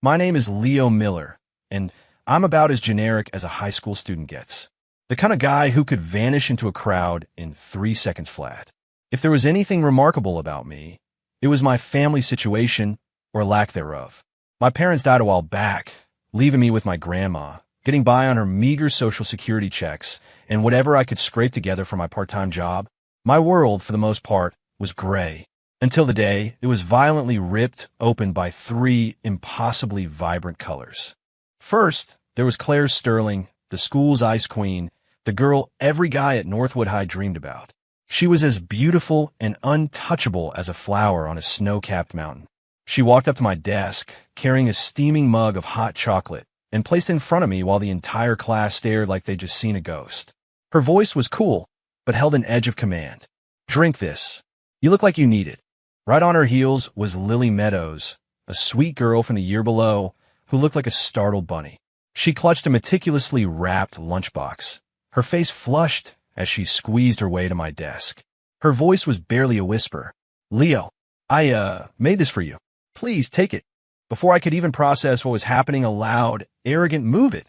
My name is Leo Miller, and I'm about as generic as a high school student gets. The kind of guy who could vanish into a crowd in 3 seconds flat. If there was anything remarkable about me, it was my family situation or lack thereof. My parents died a while back, leaving me with my grandma, getting by on her meager Social Security checks and whatever I could scrape together for my part-time job. My world, for the most part, was gray, until the day it was violently ripped open by three impossibly vibrant colors. First, there was Claire Sterling, the school's ice queen, the girl every guy at Northwood High dreamed about. She was as beautiful and untouchable as a flower on a snow-capped mountain. She walked up to my desk, carrying a steaming mug of hot chocolate, and placed it in front of me while the entire class stared like they'd just seen a ghost. Her voice was cool, but held an edge of command. "Drink this. You look like you need it." Right on her heels was Lily Meadows, a sweet girl from the year below who looked like a startled bunny. She clutched a meticulously wrapped lunchbox, her face flushed as she squeezed her way to my desk. Her voice was barely a whisper. "Leo, I made this for you. Please take it." Before I could even process what was happening, a loud, arrogant "Move it"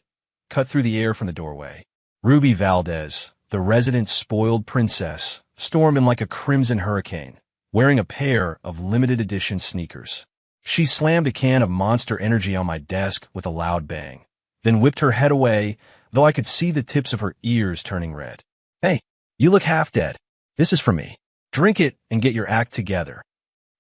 cut through the air from the doorway. Ruby Valdez, the resident spoiled princess, stormed in like a crimson hurricane, wearing a pair of limited edition sneakers. She slammed a can of Monster Energy on my desk with a loud bang, then whipped her head away, though I could see the tips of her ears turning red. "Hey, you look half dead. This is for me. Drink it and get your act together."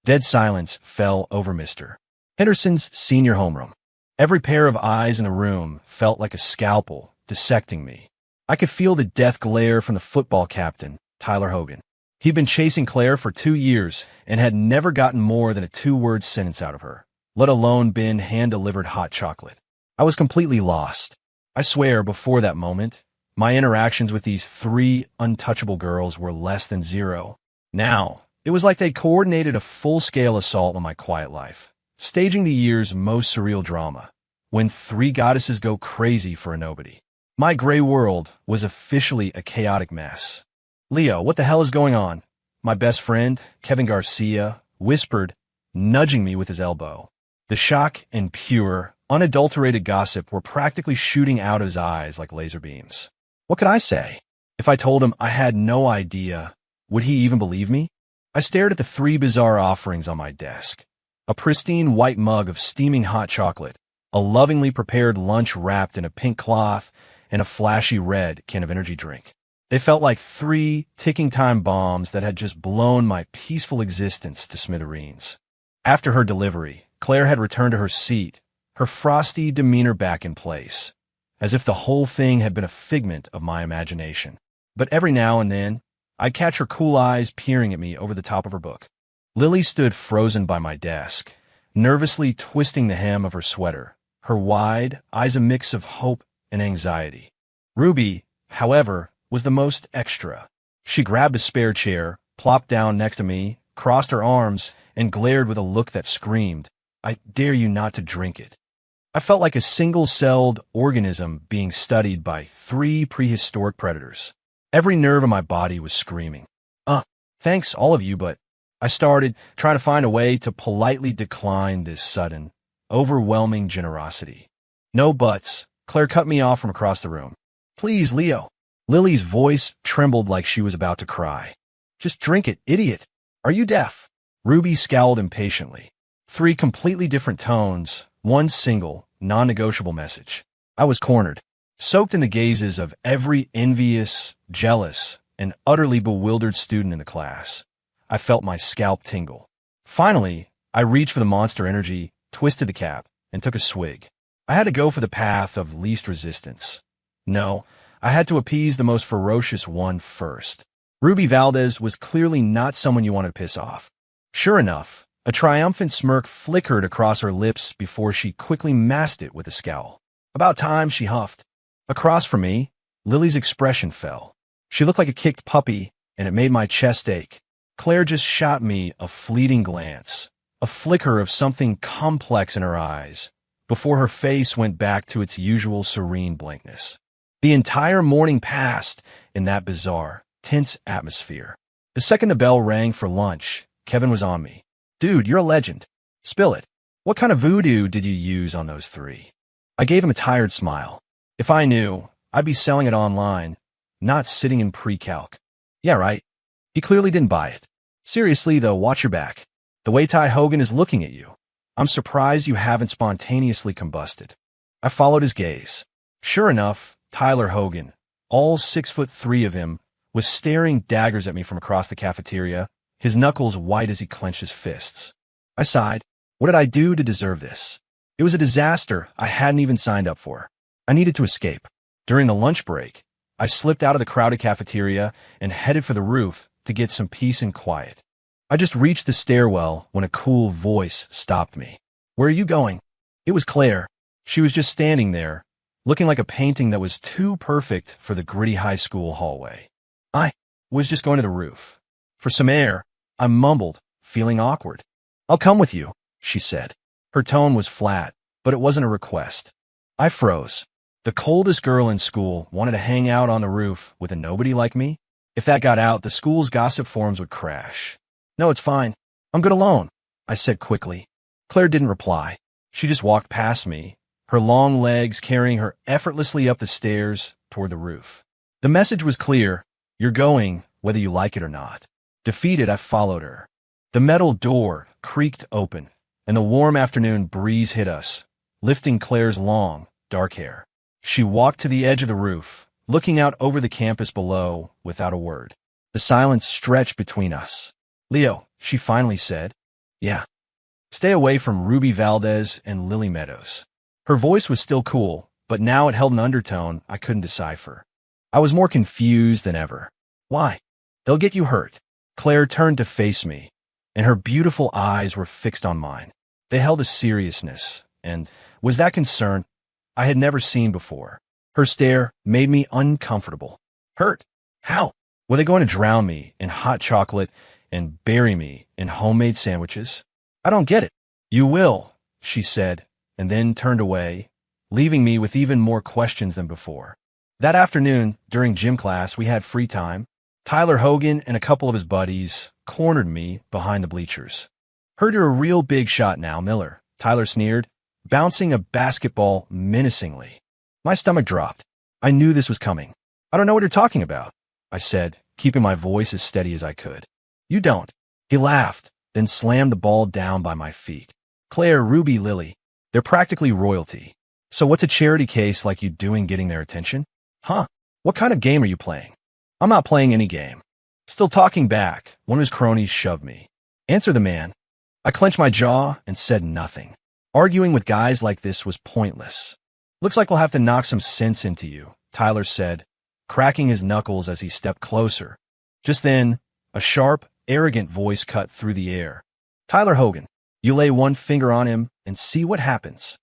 Dead silence fell over Mr. Henderson's senior homeroom. Every pair of eyes in the room felt like a scalpel dissecting me. I could feel the death glare from the football captain, Tyler Hogan. He'd been chasing Claire for 2 years and had never gotten more than a 2-word sentence out of her, let alone been hand-delivered hot chocolate. I was completely lost. I swear, before that moment, my interactions with these 3 untouchable girls were less than zero. Now, it was like they coordinated a full-scale assault on my quiet life, staging the year's most surreal drama, when 3 goddesses go crazy for a nobody. My gray world was officially a chaotic mess. "Leo, what the hell is going on?" my best friend, Kevin Garcia, whispered, nudging me with his elbow. The shock and pure, unadulterated gossip were practically shooting out of his eyes like laser beams. What could I say? If I told him I had no idea, would he even believe me? I stared at the 3 bizarre offerings on my desk. A pristine white mug of steaming hot chocolate, a lovingly prepared lunch wrapped in a pink cloth, and a flashy red can of energy drink. They felt like 3 ticking time bombs that had just blown my peaceful existence to smithereens. After her delivery, Claire had returned to her seat, her frosty demeanor back in place, as if the whole thing had been a figment of my imagination. But every now and then, I'd catch her cool eyes peering at me over the top of her book. Lily stood frozen by my desk, nervously twisting the hem of her sweater, her wide eyes a mix of hope and anxiety. Ruby, however, was the most extra. She grabbed a spare chair, plopped down next to me, crossed her arms, and glared with a look that screamed, "I dare you not to drink it." I felt like a single-celled organism being studied by 3 prehistoric predators. Every nerve in my body was screaming, Thanks, all of you, but..." I started, trying to find a way to politely decline this sudden, overwhelming generosity. "No buts." Claire cut me off from across the room. "Please, Leo." Lily's voice trembled like she was about to cry. "Just drink it, idiot. Are you deaf?" Ruby scowled impatiently. 3 completely different tones, one single, non-negotiable message. I was cornered, soaked in the gazes of every envious, jealous, and utterly bewildered student in the class. I felt my scalp tingle. Finally, I reached for the Monster Energy, twisted the cap, and took a swig. I had to go for the path of least resistance. No, I had to appease the most ferocious one first. Ruby Valdez was clearly not someone you wanted to piss off. Sure enough, a triumphant smirk flickered across her lips before she quickly masked it with a scowl. "About time," she huffed. Across from me, Lily's expression fell. She looked like a kicked puppy, and it made my chest ache. Claire just shot me a fleeting glance, a flicker of something complex in her eyes, before her face went back to its usual serene blankness. The entire morning passed in that bizarre, tense atmosphere. The second the bell rang for lunch, Kevin was on me. "Dude, you're a legend. Spill it." What kind of voodoo did you use on those three? I gave him a tired smile. If I knew, I'd be selling it online, not sitting in pre-calc. Yeah, right. He clearly didn't buy it. Seriously, though, watch your back. The way Ty Hogan is looking at you. I'm surprised you haven't spontaneously combusted. I followed his gaze. Sure enough, Tyler Hogan, all 6'3" of him, was staring daggers at me from across the cafeteria, his knuckles white as he clenched his fists. I sighed. What did I do to deserve this? It was a disaster I hadn't even signed up for. I needed to escape. During the lunch break, I slipped out of the crowded cafeteria and headed for the roof to get some peace and quiet. I just reached the stairwell when a cool voice stopped me. Where are you going? It was Claire. She was just standing there, looking like a painting that was too perfect for the gritty high school hallway. I was just going to the roof. For some air, I mumbled, feeling awkward. I'll come with you, she said. Her tone was flat, but it wasn't a request. I froze. The coldest girl in school wanted to hang out on the roof with a nobody like me? If that got out, the school's gossip forums would crash. No, it's fine. I'm good alone, I said quickly. Claire didn't reply. She just walked past me, her long legs carrying her effortlessly up the stairs toward the roof. The message was clear. You're going, whether you like it or not. Defeated, I followed her. The metal door creaked open, and the warm afternoon breeze hit us, lifting Claire's long, dark hair. She walked to the edge of the roof, looking out over the campus below without a word. The silence stretched between us. Leo, she finally said. Yeah. Stay away from Ruby Valdez and Lily Meadows. Her voice was still cool, but now it held an undertone I couldn't decipher. I was more confused than ever. Why? They'll get you hurt. Claire turned to face me, and her beautiful eyes were fixed on mine. They held a seriousness, and was that concern I had never seen before. Her stare made me uncomfortable. Hurt? How? Were they going to drown me in hot chocolate and bury me in homemade sandwiches? I don't get it. You will, she said, and then turned away, leaving me with even more questions than before. That afternoon, during gym class, we had free time. Tyler Hogan and a couple of his buddies cornered me behind the bleachers. Heard you're a real big shot now, Miller, Tyler sneered, bouncing a basketball menacingly. My stomach dropped. I knew this was coming. I don't know what you're talking about, I said, keeping my voice as steady as I could. You don't. He laughed, then slammed the ball down by my feet. Claire, Ruby, Lily, they're practically royalty. So what's a charity case like you doing getting their attention? Huh? What kind of game are you playing? I'm not playing any game. Still talking back, one of his cronies shoved me. Answer the man. I clenched my jaw and said nothing. Arguing with guys like this was pointless. Looks like we'll have to knock some sense into you, Tyler said, cracking his knuckles as he stepped closer. Just then, a sharp, arrogant voice cut through the air. Tyler Hogan, you lay one finger on him and see what happens.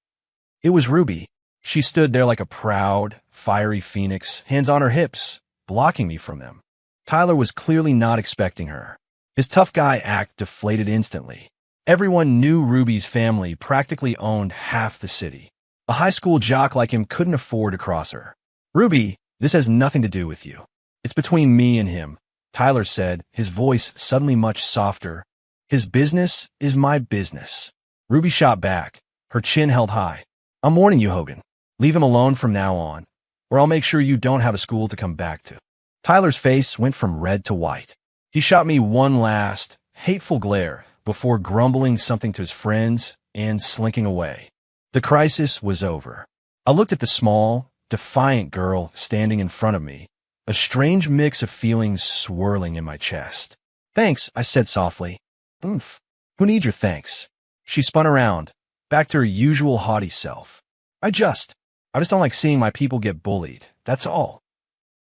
It was Ruby. She stood there like a proud, fiery phoenix, hands on her hips, blocking me from them. Tyler was clearly not expecting her. His tough guy act deflated instantly. Everyone knew Ruby's family practically owned half the city. A high school jock like him couldn't afford to cross her. Ruby, this has nothing to do with you. It's between me and him, Tyler said, his voice suddenly much softer. His business is my business. Ruby shot back, her chin held high. I'm warning you, Hogan. Leave him alone from now on, or I'll make sure you don't have a school to come back to. Tyler's face went from red to white. He shot me one last, hateful glare before grumbling something to his friends and slinking away. The crisis was over. I looked at the small, defiant girl standing in front of me, a strange mix of feelings swirling in my chest. Thanks, I said softly. Oomph. Who needs your thanks? She spun around, back to her usual haughty self. I just don't like seeing my people get bullied, that's all.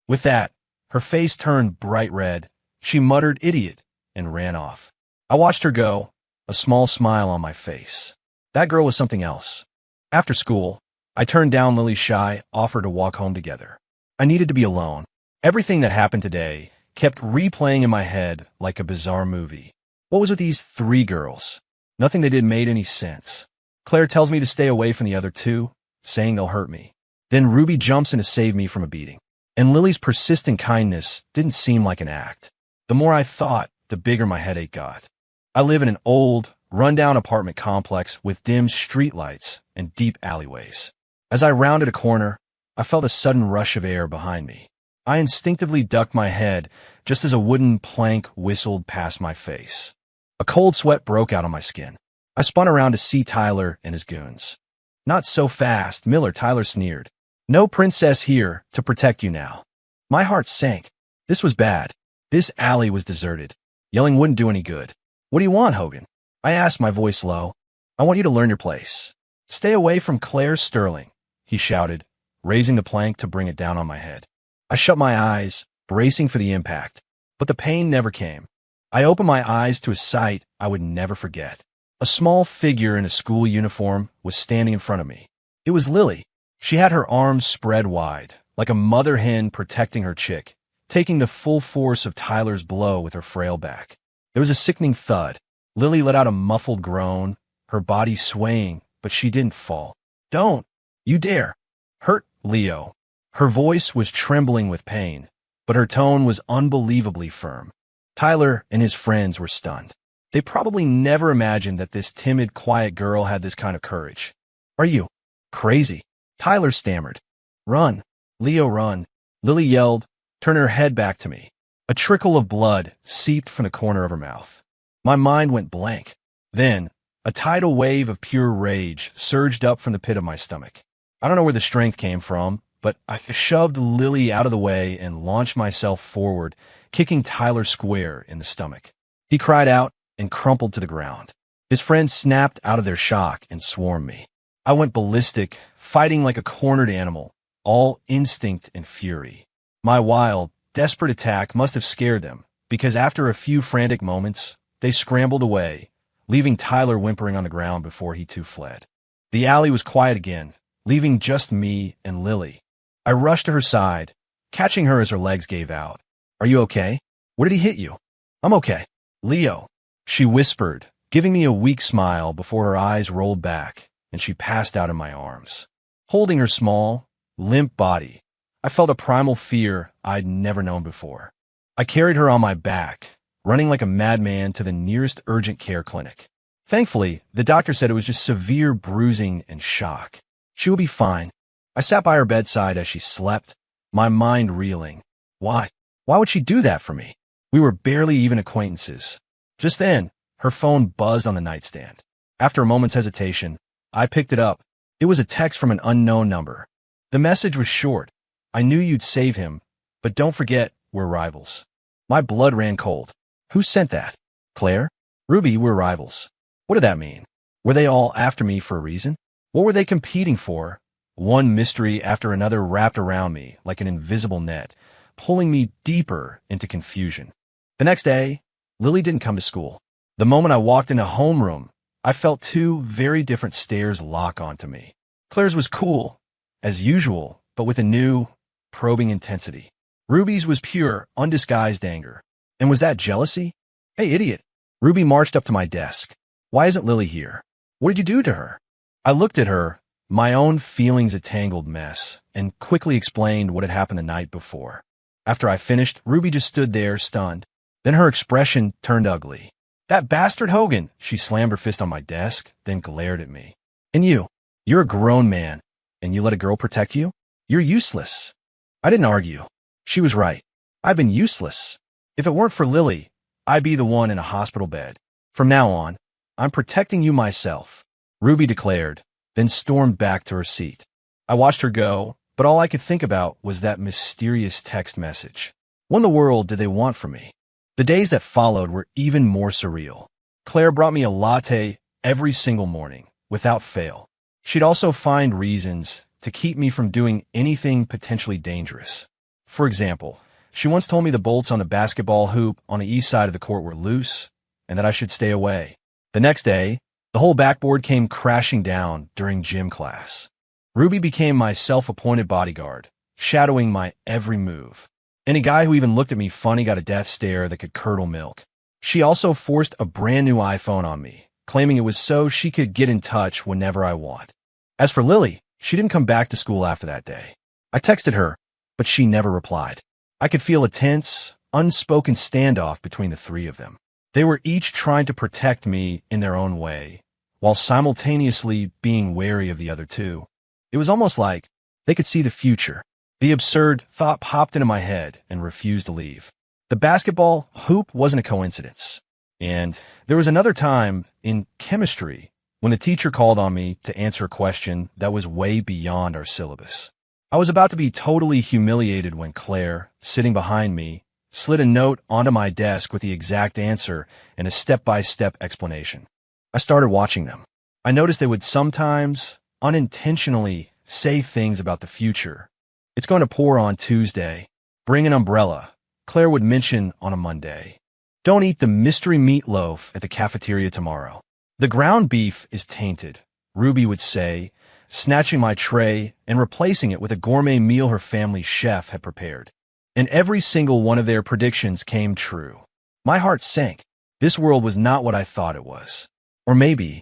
With that, her face turned bright red. She muttered idiot and ran off. I watched her go, a small smile on my face. That girl was something else. After school, I turned down Lily's shy offer to walk home together. I needed to be alone. Everything that happened today kept replaying in my head like a bizarre movie. What was with these three girls? Nothing they did made any sense. Claire tells me to stay away from the other two, saying they'll hurt me. Then Ruby jumps in to save me from a beating. And Lily's persistent kindness didn't seem like an act. The more I thought, the bigger my headache got. I live in an old, rundown apartment complex with dim streetlights and deep alleyways. As I rounded a corner, I felt a sudden rush of air behind me. I instinctively ducked my head just as a wooden plank whistled past my face. A cold sweat broke out on my skin. I spun around to see Tyler and his goons. "Not so fast, Miller," Tyler sneered. "No princess here to protect you now." My heart sank. This was bad. This alley was deserted. Yelling wouldn't do any good. "What do you want, Hogan?" I asked, my voice low. "I want you to learn your place." "Stay away from Claire Sterling," he shouted, raising the plank to bring it down on my head. I shut my eyes, bracing for the impact, but the pain never came. I opened my eyes to a sight I would never forget. A small figure in a school uniform was standing in front of me. It was Lily. She had her arms spread wide, like a mother hen protecting her chick, taking the full force of Tyler's blow with her frail back. There was a sickening thud. Lily let out a muffled groan, her body swaying, but she didn't fall. "Don't you dare hurt Leo." Her voice was trembling with pain, but her tone was unbelievably firm. Tyler and his friends were stunned. They probably never imagined that this timid, quiet girl had this kind of courage. "Are you crazy?" Tyler stammered. "Run, Leo, run," Lily yelled, turning her head back to me. A trickle of blood seeped from the corner of her mouth. My mind went blank. Then, a tidal wave of pure rage surged up from the pit of my stomach. I don't know where the strength came from, but I shoved Lily out of the way and launched myself forward, kicking Tyler square in the stomach. He cried out and crumpled to the ground. His friends snapped out of their shock and swarmed me. I went ballistic, fighting like a cornered animal, all instinct and fury. My wild, desperate attack must have scared them, because after a few frantic moments, they scrambled away, leaving Tyler whimpering on the ground before he too fled. The alley was quiet again, leaving just me and Lily. I rushed to her side, catching her as her legs gave out. "Are you okay? Where did he hit you?" "I'm okay, Leo," she whispered, giving me a weak smile before her eyes rolled back and she passed out in my arms. Holding her small, limp body, I felt a primal fear I'd never known before. I carried her on my back, running like a madman to the nearest urgent care clinic. Thankfully, the doctor said it was just severe bruising and shock. She will be fine. I sat by her bedside as she slept, my mind reeling. Why? Why would she do that for me? We were barely even acquaintances. Just then, her phone buzzed on the nightstand. After a moment's hesitation, I picked it up. It was a text from an unknown number. The message was short. "I knew you'd save him, but don't forget we're rivals." My blood ran cold. Who sent that? Claire? Ruby, we're rivals. What did that mean? Were they all after me for a reason? What were they competing for? One mystery after another wrapped around me like an invisible net, pulling me deeper into confusion. The next day, Lily didn't come to school. The moment I walked into homeroom, I felt two very different stares lock onto me. Claire's was cool, as usual, but with a new, probing intensity. Ruby's was pure, undisguised anger. And was that jealousy? "Hey, idiot." Ruby marched up to my desk. "Why isn't Lily here? What did you do to her?" I looked at her, my own feelings a tangled mess, and quickly explained what had happened the night before. After I finished, Ruby just stood there, stunned. Then her expression turned ugly. "That bastard Hogan!" She slammed her fist on my desk, then glared at me. "And you're a grown man, and you let a girl protect you? You're useless." I didn't argue. She was right. I've been useless. If it weren't for Lily, I'd be the one in a hospital bed. From now on, I'm protecting you myself, Ruby declared, then stormed back to her seat. I watched her go, but all I could think about was that mysterious text message. What in the world did they want from me? The days that followed were even more surreal. Claire brought me a latte every single morning, without fail. She'd also find reasons to keep me from doing anything potentially dangerous. For example, she once told me the bolts on the basketball hoop on the east side of the court were loose, and that I should stay away. The next day, the whole backboard came crashing down during gym class. Ruby became my self-appointed bodyguard, shadowing my every move. Any guy who even looked at me funny got a death stare that could curdle milk. She also forced a brand new iPhone on me, claiming it was so she could get in touch whenever I want. As for Lily, she didn't come back to school after that day. I texted her, but she never replied. I could feel a tense, unspoken standoff between the three of them. They were each trying to protect me in their own way, while simultaneously being wary of the other two. It was almost like they could see the future. The absurd thought popped into my head and refused to leave. The basketball hoop wasn't a coincidence. And there was another time in chemistry when the teacher called on me to answer a question that was way beyond our syllabus. I was about to be totally humiliated when Claire, sitting behind me, slid a note onto my desk with the exact answer and a step-by-step explanation. I started watching them. I noticed they would sometimes, unintentionally, say things about the future. It's going to pour on Tuesday. Bring an umbrella, Claire would mention on a Monday. Don't eat the mystery meatloaf at the cafeteria tomorrow. The ground beef is tainted, Ruby would say, snatching my tray and replacing it with a gourmet meal her family's chef had prepared. And every single one of their predictions came true. My heart sank. This world was not what I thought it was. Or maybe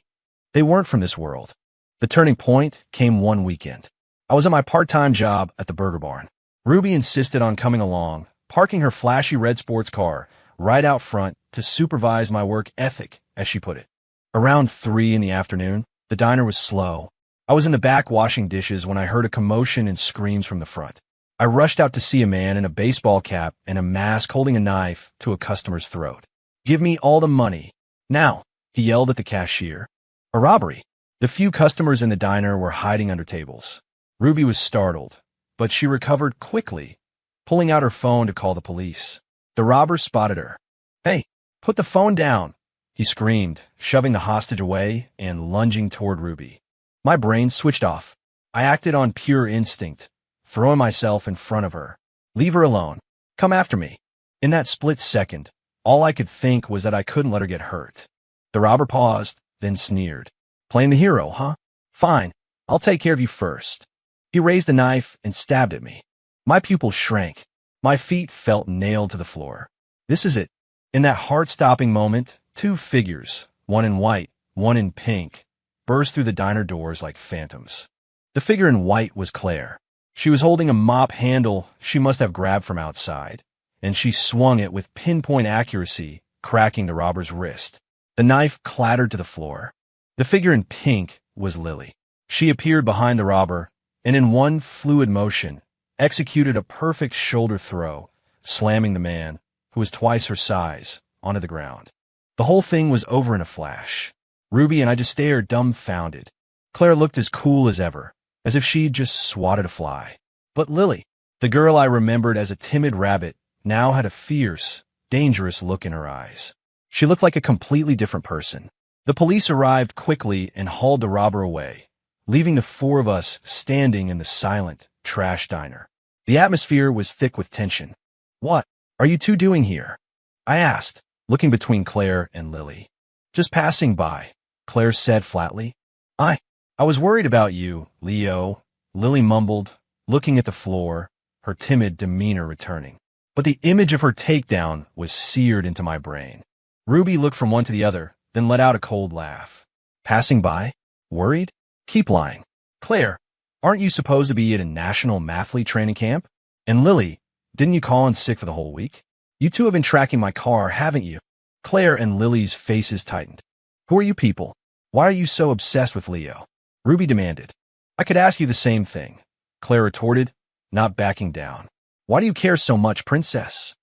they weren't from this world. The turning point came one weekend. I was at my part-time job at the Burger Barn. Ruby insisted on coming along, parking her flashy red sports car right out front to supervise my work ethic, as she put it. Around 3 in the afternoon, the diner was slow. I was in the back washing dishes when I heard a commotion and screams from the front. I rushed out to see a man in a baseball cap and a mask holding a knife to a customer's throat. Give me all the money. Now, he yelled at the cashier. A robbery. The few customers in the diner were hiding under tables. Ruby was startled, but she recovered quickly, pulling out her phone to call the police. The robber spotted her. Hey, put the phone down, he screamed, shoving the hostage away and lunging toward Ruby. My brain switched off. I acted on pure instinct, throwing myself in front of her. Leave her alone. Come after me. In that split second, all I could think was that I couldn't let her get hurt. The robber paused, then sneered. Playing the hero, huh? Fine, I'll take care of you first. He raised the knife and stabbed at me. My pupils shrank. My feet felt nailed to the floor. This is it. In that heart-stopping moment, 2 figures, one in white, one in pink, burst through the diner doors like phantoms. The figure in white was Claire. She was holding a mop handle she must have grabbed from outside, and she swung it with pinpoint accuracy, cracking the robber's wrist. The knife clattered to the floor. The figure in pink was Lily. She appeared behind the robber, and in one fluid motion, executed a perfect shoulder throw, slamming the man, who was twice her size, onto the ground. The whole thing was over in a flash. Ruby and I just stared dumbfounded. Claire looked as cool as ever, as if she'd just swatted a fly. But Lily, the girl I remembered as a timid rabbit, now had a fierce, dangerous look in her eyes. She looked like a completely different person. The police arrived quickly and hauled the robber away, leaving the 4 of us standing in the silent, trash diner. The atmosphere was thick with tension. What are you two doing here? I asked, looking between Claire and Lily. Just passing by, Claire said flatly. I was worried about you, Leo, Lily mumbled, looking at the floor, her timid demeanor returning. But the image of her takedown was seared into my brain. Ruby looked from one to the other, then let out a cold laugh. Passing by? Worried? Keep lying. Claire, aren't you supposed to be at a national mathlete training camp? And Lily, didn't you call in sick for the whole week? You two have been tracking my car, haven't you? Claire and Lily's faces tightened. Who are you people? Why are you so obsessed with Leo? Ruby demanded. I could ask you the same thing, Claire retorted, not backing down. Why do you care so much, princess?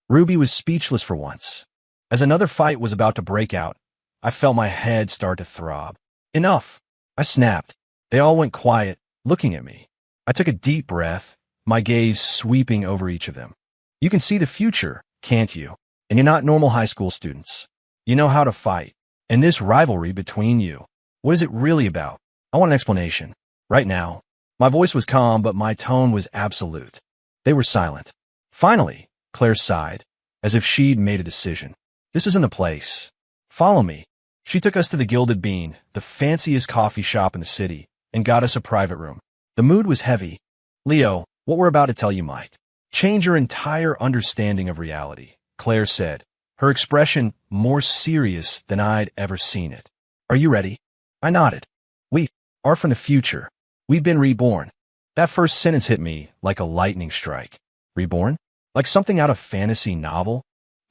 Ruby was speechless for once. As another fight was about to break out, I felt my head start to throb. Enough, I snapped. They all went quiet, looking at me. I took a deep breath, my gaze sweeping over each of them. You can see the future, can't you? And you're not normal high school students. You know how to fight. And this rivalry between you, what is it really about? I want an explanation. Right now. My voice was calm, but my tone was absolute. They were silent. Finally, Claire sighed, as if she'd made a decision. This isn't the place. Follow me. She took us to the Gilded Bean, the fanciest coffee shop in the city, and got us a private room. The mood was heavy. Leo, what we're about to tell you might change your entire understanding of reality, Claire said, her expression more serious than I'd ever seen it. Are you ready? I nodded. We are from the future. We've been reborn. That first sentence hit me like a lightning strike. Reborn? Like something out of fantasy novel?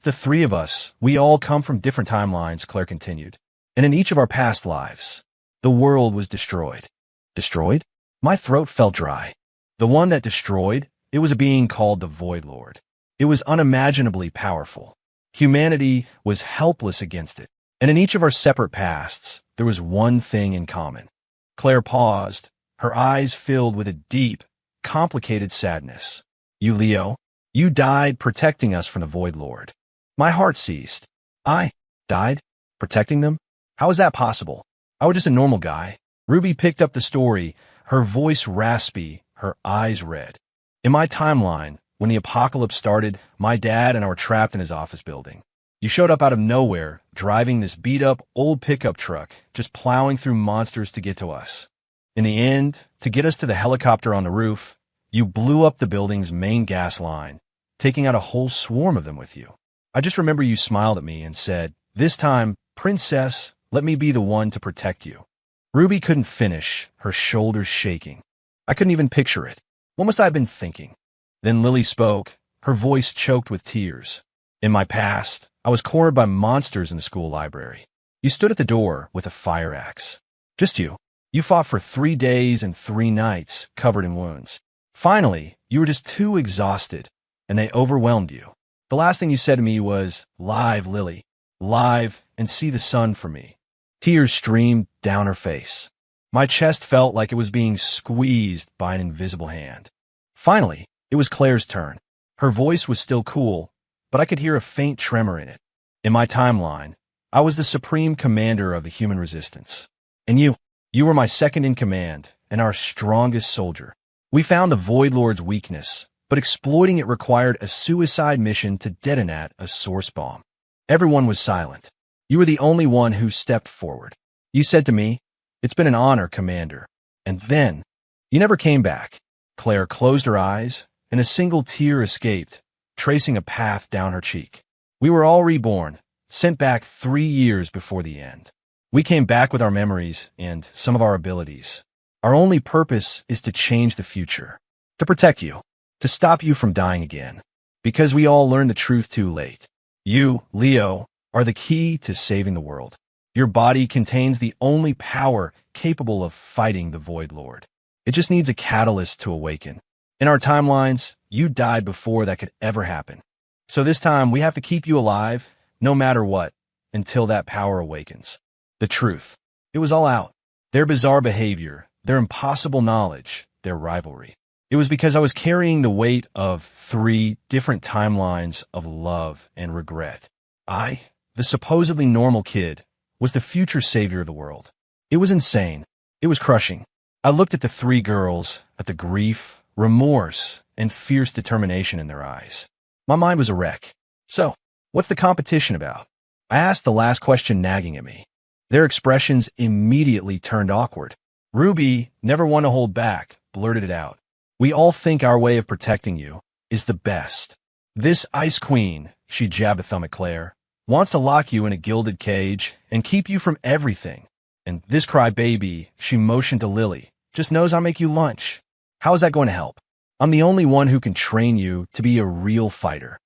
The three of us, we all come from different timelines, Claire continued. And in each of our past lives, the world was destroyed. Destroyed? My throat felt dry. The one that destroyed, it was a being called the Void Lord. It was unimaginably powerful. Humanity was helpless against it. And in each of our separate pasts, there was one thing in common. Claire paused, her eyes filled with a deep, complicated sadness. You, Leo, you died protecting us from the Void Lord. My heart ceased. I died? Protecting them? How is that possible? I was just a normal guy. Ruby picked up the story, her voice raspy, her eyes red. In my timeline, when the apocalypse started, my dad and I were trapped in his office building. You showed up out of nowhere, driving this beat-up old pickup truck, just plowing through monsters to get to us. In the end, to get us to the helicopter on the roof, you blew up the building's main gas line, taking out a whole swarm of them with you. I just remember you smiled at me and said, "This time, Princess, let me be the one to protect you." Ruby couldn't finish, her shoulders shaking. I couldn't even picture it. What must I have been thinking? Then Lily spoke, her voice choked with tears. In my past, I was cornered by monsters in the school library. You stood at the door with a fire axe. Just you. You fought for 3 days and 3 nights, covered in wounds. Finally, you were just too exhausted, and they overwhelmed you. The last thing you said to me was, "Live, Lily. Live, and see the sun for me." Tears streamed down her face. My chest felt like it was being squeezed by an invisible hand. Finally, it was Claire's turn. Her voice was still cool, but I could hear a faint tremor in it. In my timeline, I was the supreme commander of the human resistance. And you were my second in command and our strongest soldier. We found the Void Lord's weakness, but exploiting it required a suicide mission to detonate a source bomb. Everyone was silent. You were the only one who stepped forward. You said to me, "It's been an honor, Commander." And then, you never came back. Claire closed her eyes, and a single tear escaped, tracing a path down her cheek. We were all reborn, sent back 3 years before the end. We came back with our memories and some of our abilities. Our only purpose is to change the future, to protect you, to stop you from dying again, because we all learned the truth too late. You, Leo, are the key to saving the world. Your body contains the only power capable of fighting the Void Lord. It just needs a catalyst to awaken. In our timelines, you died before that could ever happen. So this time, we have to keep you alive, no matter what, until that power awakens. The truth. It was all out. Their bizarre behavior, their impossible knowledge, their rivalry. It was because I was carrying the weight of 3 different timelines of love and regret. I, the supposedly normal kid, was the future savior of the world. It was insane. It was crushing. I looked at the 3 girls, at the grief, remorse, and fierce determination in their eyes. My mind was a wreck. So, what's the competition about? I asked the last question nagging at me. Their expressions immediately turned awkward. Ruby, never one to hold back, blurted it out. "We all think our way of protecting you is the best. This Ice Queen," she jabbed a thumb at Claire, "wants to lock you in a gilded cage and keep you from everything. And this crybaby," she motioned to Lily, "just knows I'll make you lunch. How is that going to help? I'm the only one who can train you to be a real fighter."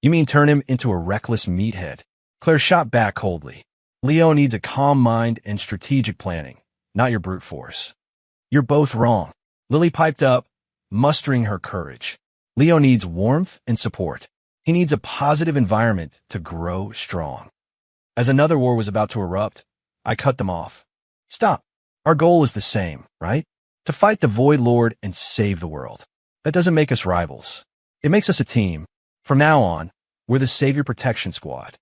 "You mean turn him into a reckless meathead?" Claire shot back coldly. "Leo needs a calm mind and strategic planning, not your brute force." "You're both wrong." Lily piped up, mustering her courage. "Leo needs warmth and support. He needs a positive environment to grow strong." As another war was about to erupt, I cut them off. "Stop. Our goal is the same, right? To fight the Void Lord and save the world. That doesn't make us rivals. It makes us a team. From now on, we're the Savior Protection Squad.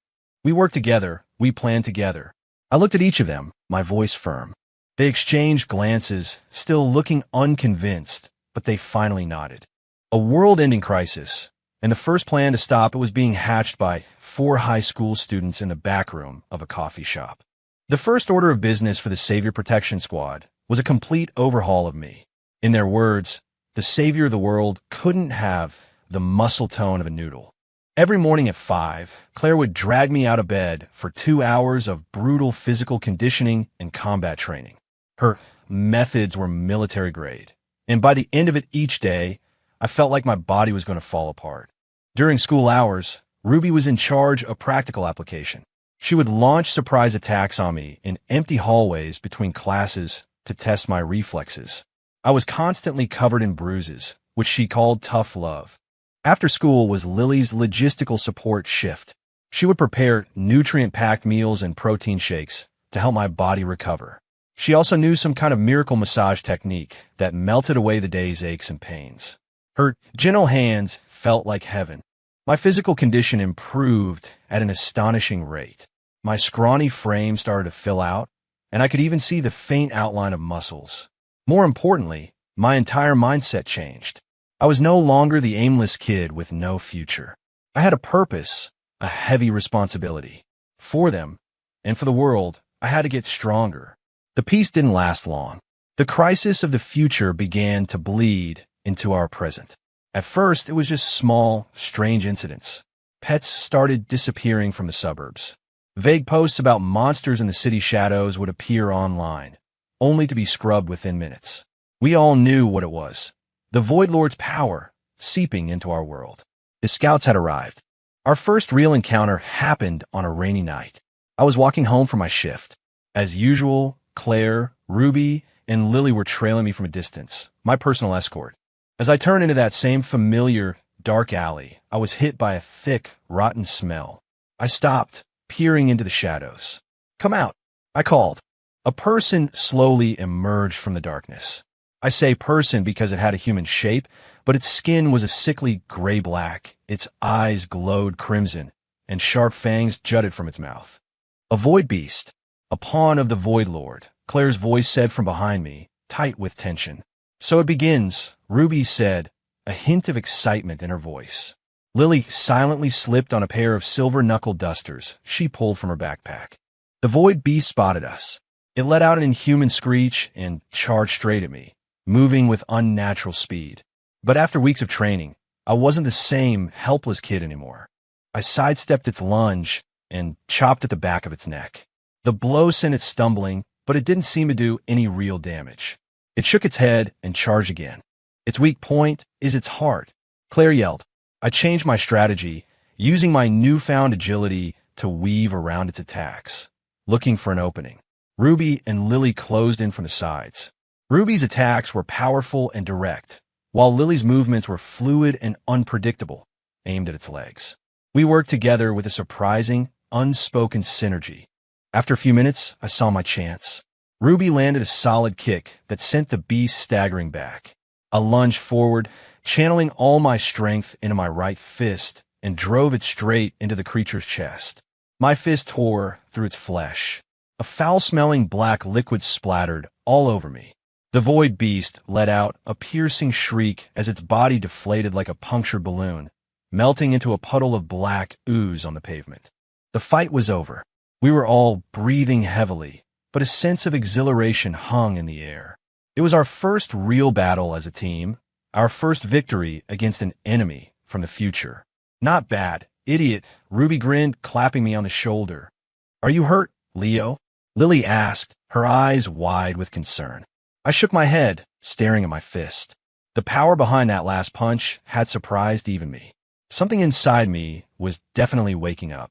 We work together, we plan together." I looked at each of them, my voice firm. They exchanged glances, still looking unconvinced, but they finally nodded. A world-ending crisis, and the first plan to stop it was being hatched by 4 high school students in the back room of a coffee shop. The first order of business for the Savior Protection Squad was a complete overhaul of me. In their words, the savior of the world couldn't have the muscle tone of a noodle. Every morning at 5, Claire would drag me out of bed for 2 hours of brutal physical conditioning and combat training. Her methods were military grade, and by the end of it each day, I felt like my body was going to fall apart. During school hours, Ruby was in charge of practical application. She would launch surprise attacks on me in empty hallways between classes to test my reflexes. I was constantly covered in bruises, which she called tough love. After school was Lily's logistical support shift. She would prepare nutrient-packed meals and protein shakes to help my body recover. She also knew some kind of miracle massage technique that melted away the day's aches and pains. Her gentle hands felt like heaven. My physical condition improved at an astonishing rate. My scrawny frame started to fill out, and I could even see the faint outline of muscles. More importantly, my entire mindset changed. I was no longer the aimless kid with no future. I had a purpose, a heavy responsibility. For them, and for the world, I had to get stronger. The peace didn't last long. The crisis of the future began to bleed into our present. At first, it was just small, strange incidents. Pets started disappearing from the suburbs. Vague posts about monsters in the city shadows would appear online, only to be scrubbed within minutes. We all knew what it was. The Void Lord's power seeping into our world. His scouts had arrived. Our first real encounter happened on a rainy night. I was walking home from my shift. As usual, Claire, Ruby, and Lily were trailing me from a distance, my personal escort. As I turned into that same familiar, dark alley, I was hit by a thick, rotten smell. I stopped, peering into the shadows. "Come out," I called. A person slowly emerged from the darkness. I say person because it had a human shape, but its skin was a sickly gray-black, its eyes glowed crimson, and sharp fangs jutted from its mouth. A void beast, a pawn of the Void Lord, Claire's voice said from behind me, tight with tension. "So it begins," Ruby said, a hint of excitement in her voice. Lily silently slipped on a pair of silver knuckle dusters she pulled from her backpack. The void beast spotted us. It let out an inhuman screech and charged straight at me, moving with unnatural speed. But after weeks of training, I wasn't the same helpless kid anymore. I sidestepped its lunge and chopped at the back of its neck. The blow sent it stumbling, but it didn't seem to do any real damage. It shook its head and charged again. Its weak point is its heart, Claire yelled. I changed my strategy, using my newfound agility to weave around its attacks, looking for an opening. Ruby and Lily closed in from the sides. Ruby's attacks were powerful and direct, while Lily's movements were fluid and unpredictable, aimed at its legs. We worked together with a surprising, unspoken synergy. After a few minutes, I saw my chance. Ruby landed a solid kick that sent the beast staggering back. I lunged forward, channeling all my strength into my right fist, and drove it straight into the creature's chest. My fist tore through its flesh. A foul-smelling black liquid splattered all over me. The void beast let out a piercing shriek as its body deflated like a punctured balloon, melting into a puddle of black ooze on the pavement. The fight was over. We were all breathing heavily, but a sense of exhilaration hung in the air. It was our first real battle as a team, our first victory against an enemy from the future. Not bad, idiot, Ruby grinned, clapping me on the shoulder. Are you hurt, Leo? Lily asked, her eyes wide with concern. I shook my head, staring at my fist. The power behind that last punch had surprised even me. Something inside me was definitely waking up.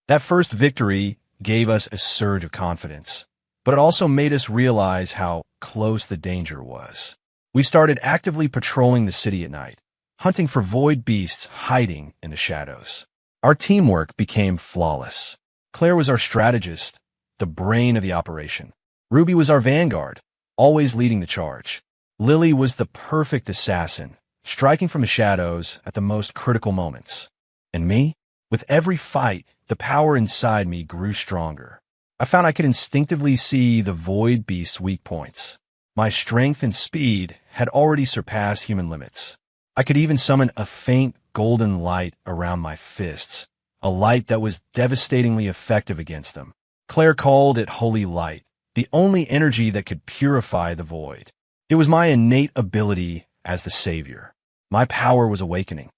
That first victory gave us a surge of confidence, but it also made us realize how close the danger was. We started actively patrolling the city at night, hunting for void beasts hiding in the shadows. Our teamwork became flawless. Claire was our strategist, the brain of the operation. Ruby was our vanguard, always leading the charge. Lily was the perfect assassin, striking from the shadows at the most critical moments. And me? With every fight, the power inside me grew stronger. I found I could instinctively see the void beast's weak points. My strength and speed had already surpassed human limits. I could even summon a faint golden light around my fists, a light that was devastatingly effective against them. Claire called it holy light, the only energy that could purify the void. It was my innate ability as the savior. My power was awakening.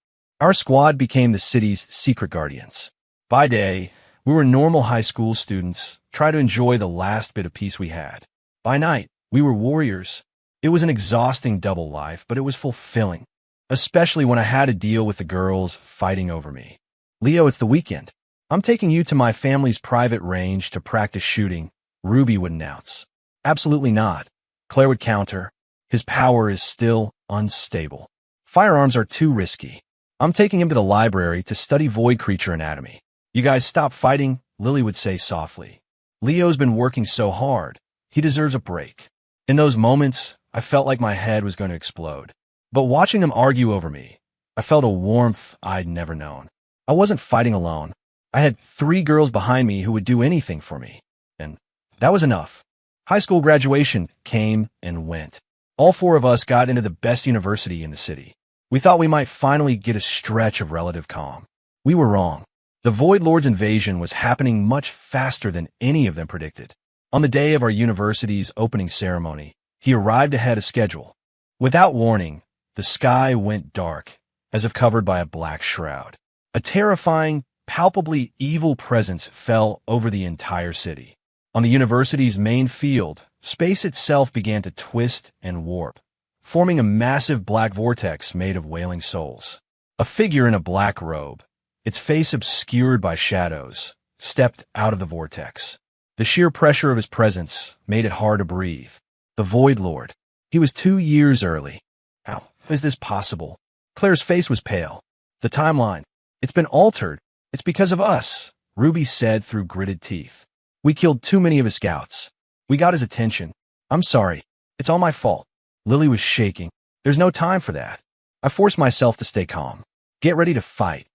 Our squad became the city's secret guardians. By day, we were normal high school students, trying to enjoy the last bit of peace we had. By night, we were warriors. It was an exhausting double life, but it was fulfilling, especially when I had to deal with the girls fighting over me. Leo, it's the weekend. I'm taking you to my family's private range to practice shooting, Ruby would announce. Absolutely not, Claire would counter. His power is still unstable. Firearms are too risky. I'm taking him to the library to study void creature anatomy. You guys stop fighting, Lily would say softly. Leo's been working so hard. He deserves a break. In those moments, I felt like my head was going to explode. But watching them argue over me, I felt a warmth I'd never known. I wasn't fighting alone. I had 3 girls behind me who would do anything for me. And that was enough. High school graduation came and went. All 4 of us got into the best university in the city. We thought we might finally get a stretch of relative calm. We were wrong. The Void Lord's invasion was happening much faster than any of them predicted. On the day of our university's opening ceremony, he arrived ahead of schedule. Without warning, the sky went dark, as if covered by a black shroud. A terrifying, palpably evil presence fell over the entire city. On the university's main field, space itself began to twist and warp, forming a massive black vortex made of wailing souls. A figure in a black robe, its face obscured by shadows, stepped out of the vortex. The sheer pressure of his presence made it hard to breathe. The Void Lord. He was 2 years early. How is this possible? Claire's face was pale. The timeline. It's been altered. It's because of us, Ruby said through gritted teeth. We killed too many of his scouts. We got his attention. I'm sorry. It's all my fault. Lily was shaking. There's no time for that. I forced myself to stay calm. Get ready to fight.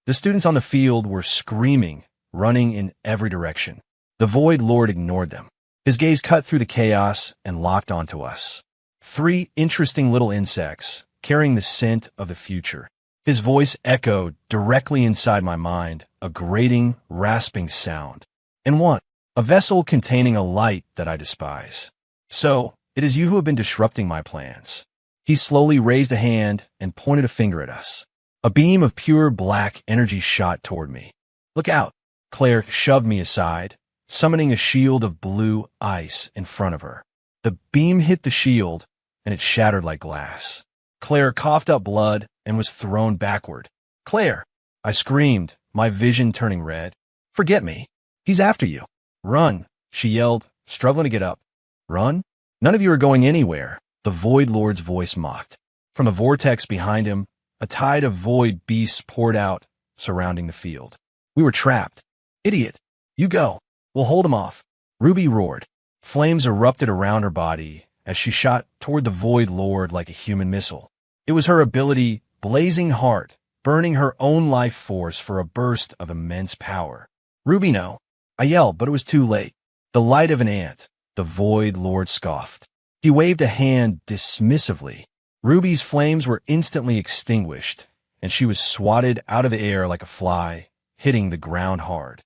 The students on the field were screaming, running in every direction. The Void Lord ignored them. His gaze cut through the chaos and locked onto us. 3 interesting little insects, carrying the scent of the future. His voice echoed directly inside my mind, a grating, rasping sound. And one, a vessel containing a light that I despise. So, it is you who have been disrupting my plans. He slowly raised a hand and pointed a finger at us. A beam of pure black energy shot toward me. Look out! Claire shoved me aside, summoning a shield of blue ice in front of her. The beam hit the shield, and it shattered like glass. Claire coughed up blood and was thrown backward. Claire! I screamed, my vision turning red. Forget me. He's after you. Run, she yelled, struggling to get up. Run? None of you are going anywhere, the Void Lord's voice mocked. From a vortex behind him, a tide of void beasts poured out, surrounding the field. We were trapped. Idiot. You go. We'll hold him off. Ruby roared. Flames erupted around her body as she shot toward the Void Lord like a human missile. It was her ability, blazing heart, burning her own life force for a burst of immense power. Ruby, no. I yelled, but it was too late. The light of an ant, the Void Lord scoffed. He waved a hand dismissively. Ruby's flames were instantly extinguished, and she was swatted out of the air like a fly, hitting the ground hard.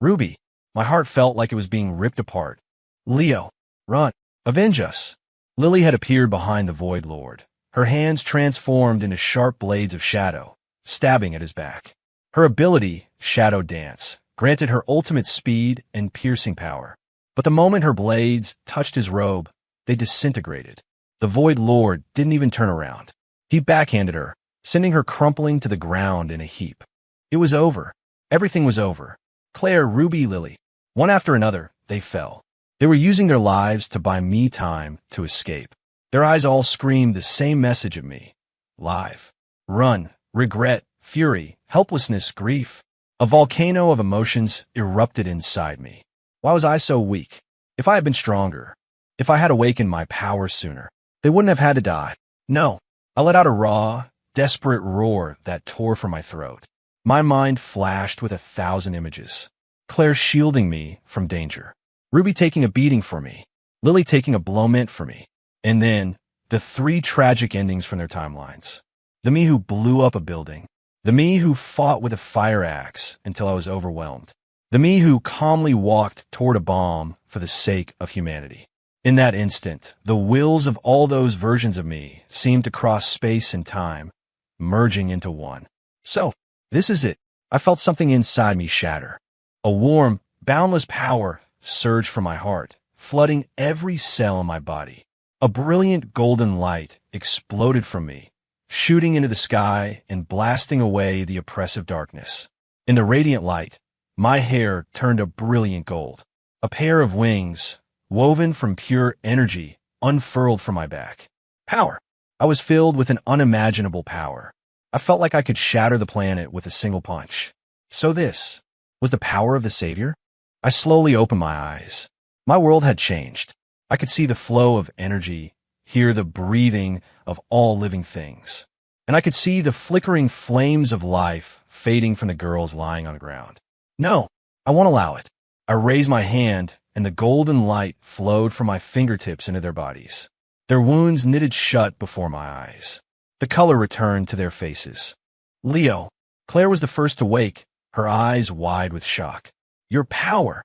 Ruby, my heart felt like it was being ripped apart. Leo, run, avenge us. Lily had appeared behind the Void Lord, her hands transformed into sharp blades of shadow, stabbing at his back. Her ability, Shadow Dance, granted her ultimate speed and piercing power. But the moment her blades touched his robe, they disintegrated. The Void Lord didn't even turn around. He backhanded her, sending her crumpling to the ground in a heap. It was over. Everything was over. Claire, Ruby, Lily. One after another, they fell. They were using their lives to buy me time to escape. Their eyes all screamed the same message at me. Live. Run. Regret. Fury. Helplessness. Grief. A volcano of emotions erupted inside me. Why was I so weak? If I had been stronger, if I had awakened my power sooner, they wouldn't have had to die. No, I let out a raw, desperate roar that tore from my throat. My mind flashed with 1,000 images. Claire shielding me from danger. Ruby taking a beating for me. Lily taking a blow meant for me. And then, the 3 tragic endings from their timelines. The me who blew up a building. The me who fought with a fire axe until I was overwhelmed. The me who calmly walked toward a bomb for the sake of humanity. In that instant, the wills of all those versions of me seemed to cross space and time, merging into one. So, this is it. I felt something inside me shatter. A warm, boundless power surged from my heart, flooding every cell in my body. A brilliant golden light exploded from me, shooting into the sky and blasting away the oppressive darkness. In the radiant light, my hair turned a brilliant gold. A pair of wings, woven from pure energy, unfurled from my back. Power. I was filled with an unimaginable power. I felt like I could shatter the planet with a single punch. So this was the power of the Savior? I slowly opened my eyes. My world had changed. I could see the flow of energy, hear the breathing of all living things. And I could see the flickering flames of life fading from the girls lying on the ground. No, I won't allow it. I raised my hand, and the golden light flowed from my fingertips into their bodies. Their wounds knitted shut before my eyes. The color returned to their faces. Leo. Claire was the first to wake, her eyes wide with shock. Your power.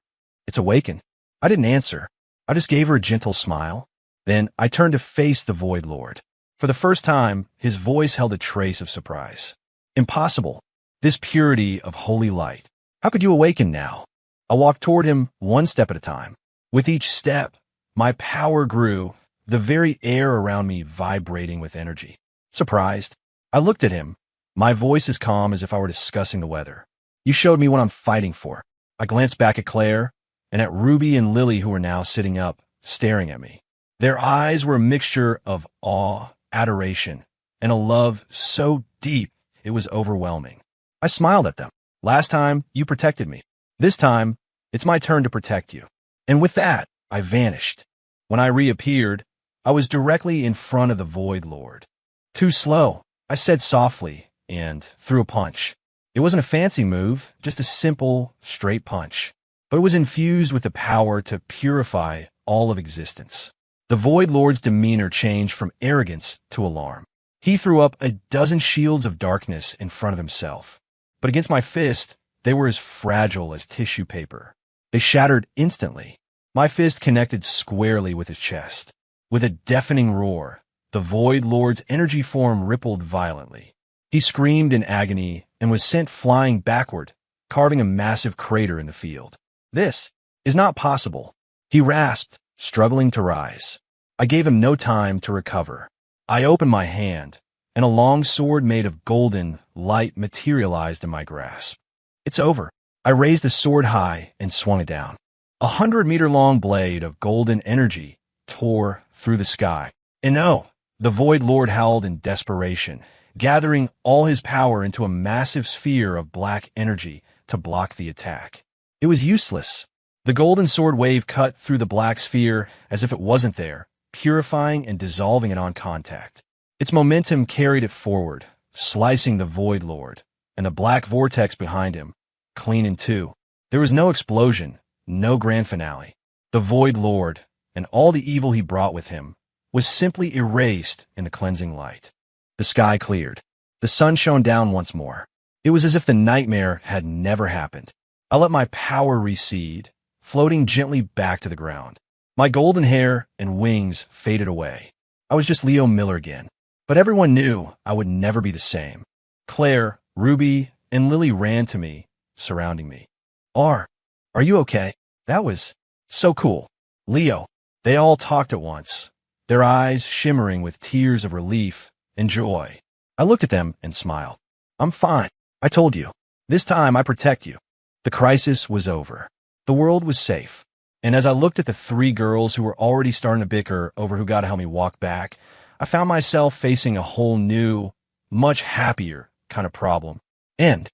It's awakened. I didn't answer. I just gave her a gentle smile. Then I turned to face the Void Lord. For the first time, his voice held a trace of surprise. Impossible. This purity of holy light. How could you awaken now? I walked toward him one step at a time. With each step, my power grew, the very air around me vibrating with energy. Surprised, I looked at him, my voice as calm as if I were discussing the weather. You showed me what I'm fighting for. I glanced back at Claire and at Ruby and Lily, who were now sitting up, staring at me. Their eyes were a mixture of awe, adoration, and a love so deep it was overwhelming. I smiled at them. Last time, you protected me. This time, it's my turn to protect you. And with that, I vanished. When I reappeared, I was directly in front of the Void Lord. Too slow, I said softly, and threw a punch. It wasn't a fancy move, just a simple, straight punch. But it was infused with the power to purify all of existence. The Void Lord's demeanor changed from arrogance to alarm. He threw up a dozen shields of darkness in front of himself. But against my fist, they were as fragile as tissue paper. They shattered instantly. My fist connected squarely with his chest. With a deafening roar, the Void Lord's energy form rippled violently. He screamed in agony and was sent flying backward, carving a massive crater in the field. This is not possible. He rasped, struggling to rise. I gave him no time to recover. I opened my hand, and a long sword made of golden light materialized in my grasp. It's over. I raised the sword high and swung it down. 100-meter-long blade of golden energy tore through the sky. And no, the Void Lord howled in desperation, gathering all his power into a massive sphere of black energy to block the attack. It was useless. The golden sword wave cut through the black sphere as if it wasn't there, purifying and dissolving it on contact. Its momentum carried it forward, slicing the Void Lord, and the black vortex behind him, clean in two. There was no explosion, no grand finale. The Void Lord, and all the evil he brought with him, was simply erased in the cleansing light. The sky cleared. The sun shone down once more. It was as if the nightmare had never happened. I let my power recede, floating gently back to the ground. My golden hair and wings faded away. I was just Leo Miller again. But everyone knew I would never be the same. Claire, Ruby, and Lily ran to me, surrounding me. Are you okay? That was so cool. Leo. They all talked at once, their eyes shimmering with tears of relief and joy. I looked at them and smiled. I'm fine. I told you. This time I protect you. The crisis was over. The world was safe. And as I looked at the three girls who were already starting to bicker over who got to help me walk back, I found myself facing a whole new, much happier kind of problem. End.